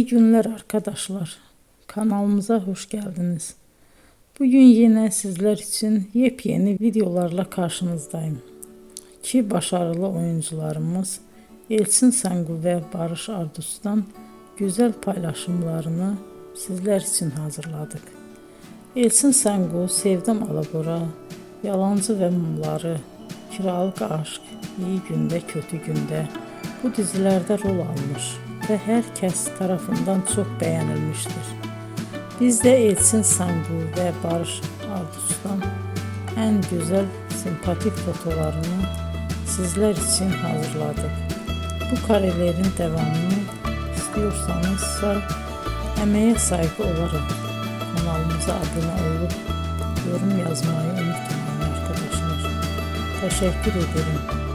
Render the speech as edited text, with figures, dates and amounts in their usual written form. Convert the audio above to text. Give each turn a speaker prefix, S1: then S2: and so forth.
S1: İyi günler arkadaşlar. Kanalımıza hoş geldiniz. Bugün yine sizler için yepyeni videolarla karşınızdayım. İki başarılı oyuncularımız Elçin Sangu ve Barış Ardus'tan güzel paylaşımlarını sizler için hazırladık. Elçin Sangu, Sevdim Alabora, Yalancı ve Mumları, Kiralık Aşk, İyi Günde Kötü Günde bu dizilerde rol almış ve herkes tarafından çok beğenilmiştir. Biz de Elçin Sangu ve Barış Ardus'tan en güzel sempatik fotolarını sizler için hazırladık. Bu karelerin devamını istiyorsanızsa emeğe saygı olarak kanalımıza abone olup yorum yazmayı unutmayın arkadaşlar. Teşekkür ederim.